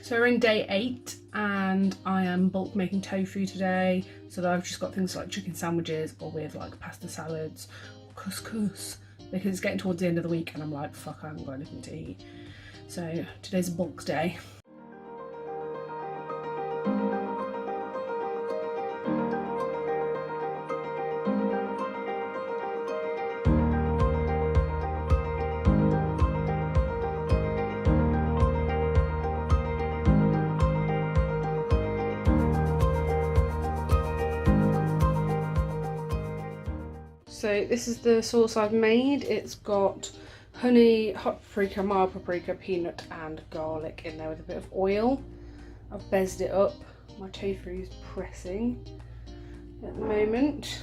So we're in day 8 and I am bulk making tofu today, so that I've just got things like chicken sandwiches or with like pasta salads or couscous, because it's getting towards the end of the week and I'm like, fuck, I haven't got anything to eat. So today's a bulk day. So this is the sauce I've made. It's got honey, hot paprika, mild paprika, peanut and garlic in there with a bit of oil. I've bezzed it up. My tofu is pressing at the moment.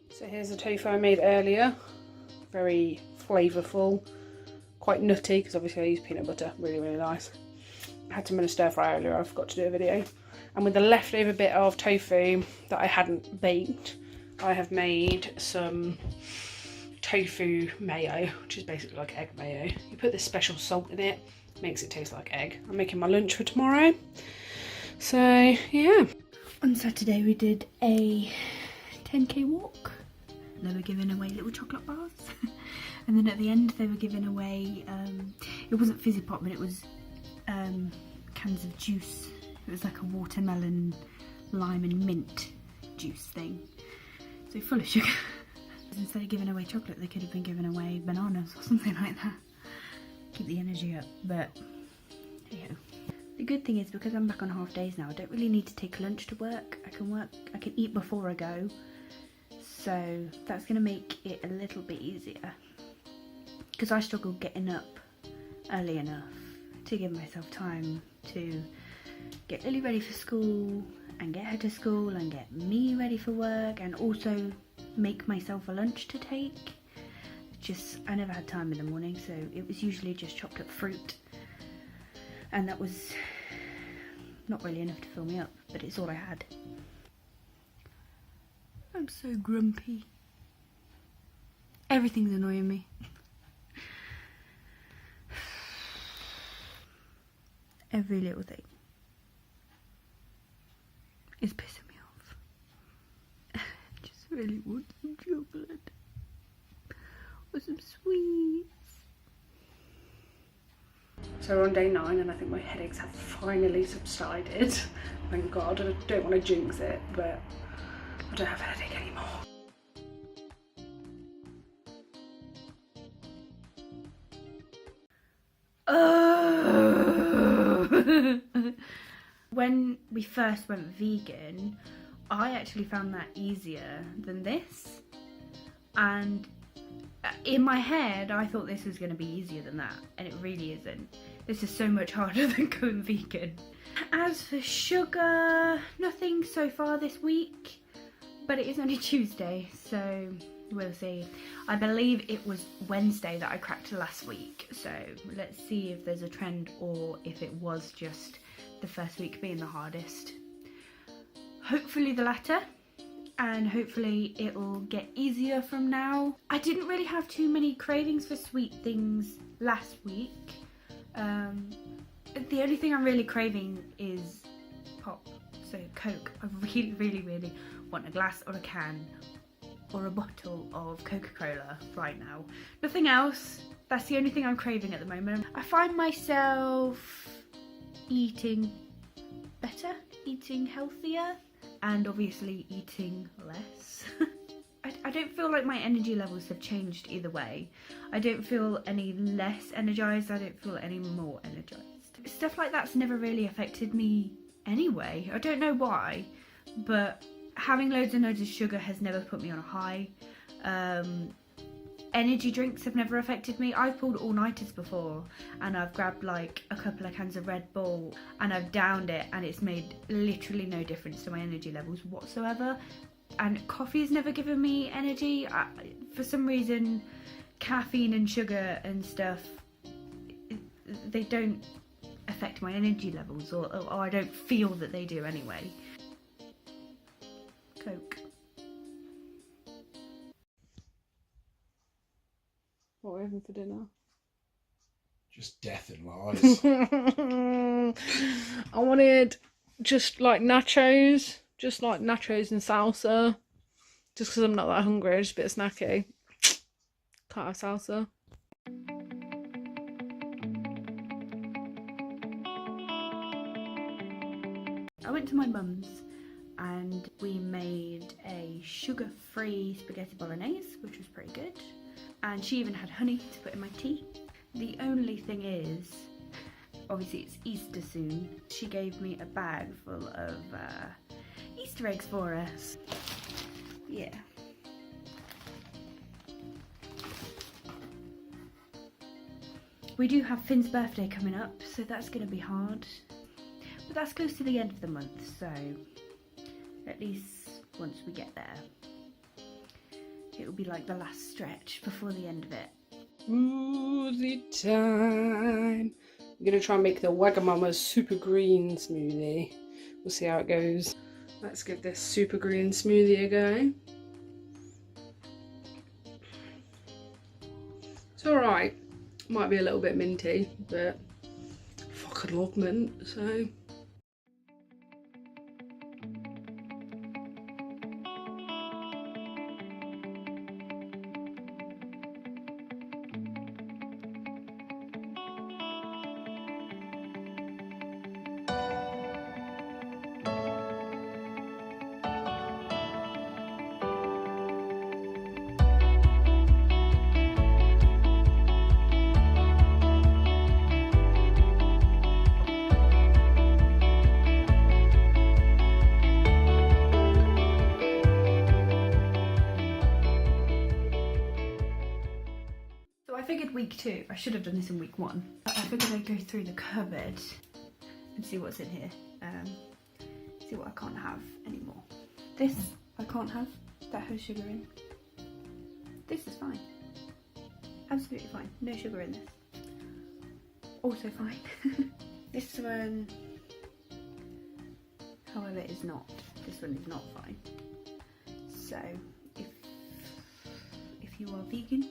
So here's the tofu I made earlier, very flavourful, quite nutty because obviously I use peanut butter, really nice. I had some in a stir fry earlier, I forgot to do a video. And with the leftover bit of tofu that I hadn't baked, I have made some tofu mayo, which is basically like egg mayo. You put this special salt in it, makes it taste like egg. I'm making my lunch for tomorrow. So yeah. On Saturday we did a 10k walk. They were giving away little chocolate bars and then at the end they were giving away, it wasn't fizzy pop but it was cans of juice. It was like a watermelon, lime and mint juice thing, so full of sugar. Instead of giving away chocolate they could have been giving away bananas or something like that. Keep the energy up, but yeah. The good thing is because I'm back on half days now, I don't really need to take lunch to work. I can eat before I go. So that's going to make it a little bit easier, because I struggle getting up early enough to give myself time to get Lily ready for school and get her to school and get me ready for work and also make myself a lunch to take. I never had time in the morning, so it was usually just chopped up fruit, and that was not really enough to fill me up, but it's all I had. I'm so grumpy. Everything's annoying me. Every little thing is pissing me off. I just really want some chocolate or some sweets. So we're on day 9 and I think my headaches have finally subsided. Thank God. I don't want to jinx it, but I don't have a headache anymore. When we first went vegan, I actually found that easier than this, and in my head I thought this was going to be easier than that, and it really isn't. This is so much harder than going vegan. As for sugar, nothing so far this week, but it is only Tuesday, so we'll see. I believe it was Wednesday that I cracked last week, so let's see if there's a trend or if it was just the first week being the hardest. Hopefully the latter, and hopefully it'll get easier from now. I didn't really have too many cravings for sweet things last week. The only thing I'm really craving is pop, so Coke. I really want a glass or a can or a bottle of Coca-Cola right now. Nothing else. That's the only thing I'm craving at the moment. I find myself eating better, eating healthier, and obviously eating less. feel like my energy levels have changed either way. I don't feel any less energized, I don't feel any more energized. Stuff like that's never really affected me anyway. I don't know why, but having loads and loads of sugar has never put me on a high. Energy drinks have never affected me. I've pulled all-nighters before and I've grabbed like a couple of cans of Red Bull and I've downed it and it's made literally no difference to my energy levels whatsoever. And coffee has never given me energy. For some reason, caffeine and sugar and stuff, they don't affect my energy levels, or I don't feel that they do anyway. Coke. What are we having for dinner? Just death and lies. I wanted just like nachos and salsa. Just because I'm not that hungry, just a bit snacky. Can't have salsa. I went to my mum's and we made a sugar-free spaghetti bolognese, which was pretty good. And she even had honey to put in my tea. The only thing is, obviously it's Easter soon, she gave me a bag full of Easter eggs for us. Yeah. We do have Finn's birthday coming up, so that's going to be hard. But that's close to the end of the month, so at least once we get there, it will be like the last stretch before the end of it. Smoothie time. I'm going to try and make the Wagamama's super green smoothie. We'll see how it goes. Let's give this super green smoothie a go. It's alright. Might be a little bit minty, but I fucking love mint, so. Week 2. I should have done this in week 1. I figured I'd go through the cupboard and see what's in here. See what I can't have anymore. This I can't have. That has sugar in. This is fine. Absolutely fine. No sugar in this. Also fine. This one, however, is not. This one is not fine. So if you are vegan,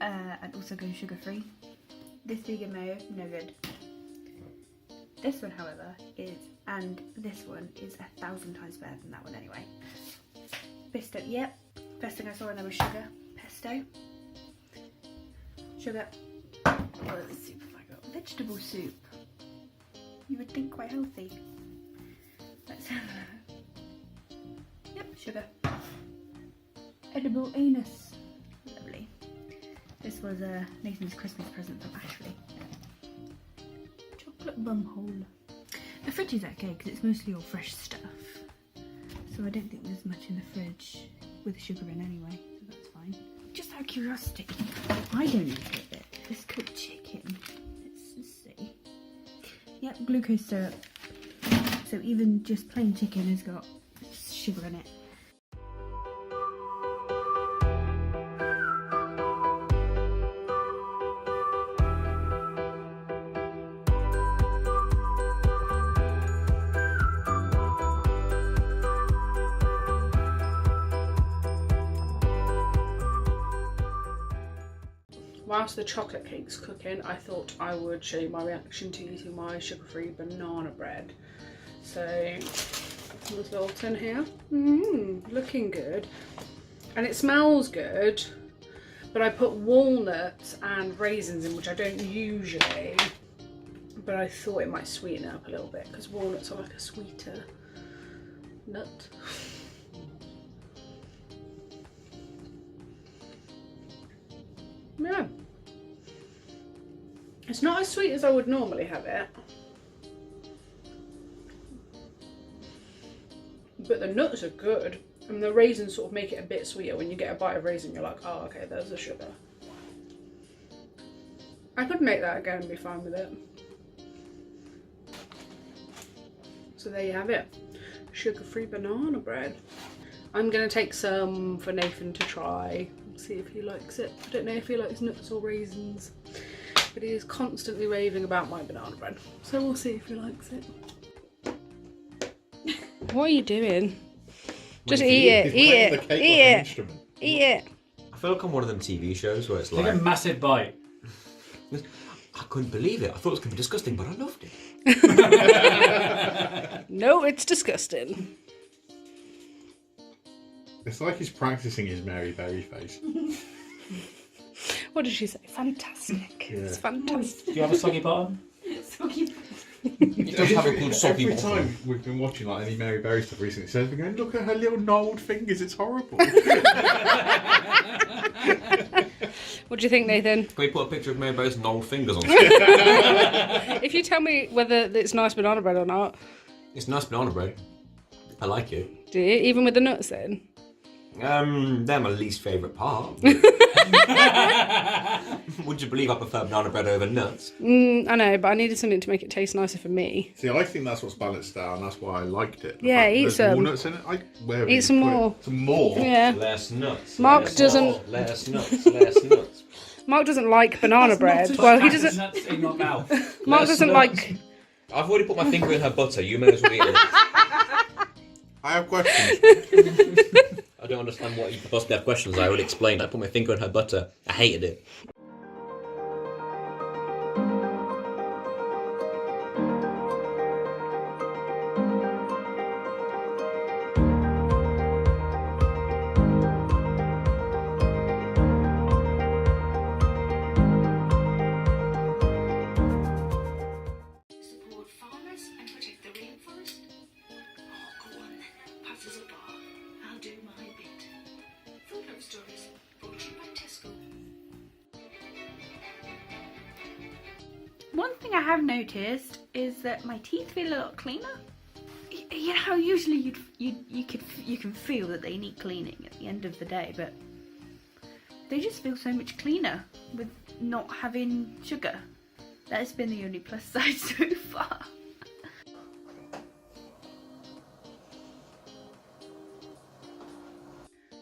and also go sugar free, this vegan mayo, no good. This one, however, is, and this one is 1,000 times better than that one anyway. Pesto, yep. First thing I saw in there was sugar. Pesto. Sugar. What other soup have I got? Vegetable soup. You would think quite healthy. Let's have a... Yep, sugar. Edible anus. Lovely. This was Nathan's Christmas present from Ashley. Chocolate bumhole. The fridge is okay because it's mostly all fresh stuff. So I don't think there's much in the fridge with sugar in anyway, so that's fine. Just out of curiosity, I donated it. This cooked chicken. Let's see. Yep, glucose syrup. So even just plain chicken has got sugar in it. Whilst the chocolate cake's cooking, I thought I would show you my reaction to eating my sugar-free banana bread. So, this little tin here. Looking good. And it smells good, but I put walnuts and raisins in, which I don't usually, but I thought it might sweeten it up a little bit, because walnuts are like a sweeter nut. Yeah. It's not as sweet as I would normally have it. But the nuts are good. And the raisins sort of make it a bit sweeter. When you get a bite of raisin, you're like, oh, okay, there's the sugar. I could make that again and be fine with it. So there you have it. Sugar-free banana bread. I'm going to take some for Nathan to try. See if he likes it. I don't know if he likes nuts or raisins. But he is constantly raving about my banana bread. So we'll see if he likes it. What are you doing? Just eat it, eat it, eat it, eat it. I feel like I'm one of them TV shows where it's Take like... a massive bite. I couldn't believe it. I thought it was going to be disgusting, but I loved it. No, it's disgusting. It's like he's practicing his Mary Berry face. What did she say? Fantastic. Yeah. It's fantastic. Do you have a soggy bottom? Soggy. It does have a good soggy Every bottom. time we've been watching like any Mary Berry stuff recently, so we're going, look at her little gnarled fingers, it's horrible. What do you think, Nathan? Can we put a picture of Mary Berry's gnarled fingers on? If you tell me whether it's nice banana bread or not. It's nice banana bread. I like it. Do you? Even with the nuts in? They're my least favourite part. Would you believe I prefer banana bread over nuts? I know, but I needed something to make it taste nicer for me. See, I think that's what's balanced out, and that's why I liked it. Yeah, eat there's some. walnuts in it. Where Eat some more. Some more? Yeah. Less nuts. Mark less doesn't- Nuts, less nuts. Less nuts. Mark doesn't like banana bread. Well, he doesn't. Nuts in your mouth. Mark Less doesn't nuts. like. I've already put my finger in her butter. You may as well eat it. I have questions. I don't understand what you could possibly have questions. I already explained. I put my finger in her butter. I hated it. Support farmers and protect the rainforest? Oh, go on then. Pass us a bar. I'll do my bit. Food Love Stories, brought to you by Tesco. One thing I have noticed is that my teeth feel a lot cleaner. You know how usually you can feel that they need cleaning at the end of the day, but they just feel so much cleaner with not having sugar. That has been the only plus side so far.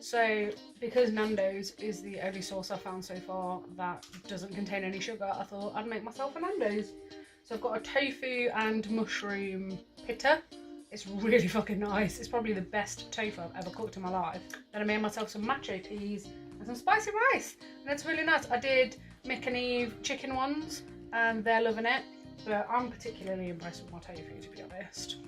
So, because Nando's is the only sauce I've found so far that doesn't contain any sugar, I thought I'd make myself a Nando's. So I've got a tofu and mushroom pitta. It's really fucking nice. It's probably the best tofu I've ever cooked in my life. Then I made myself some macho peas and some spicy rice. And it's really nice. I did Mick and Eve chicken ones and they're loving it. But I'm particularly impressed with my tofu, to be honest.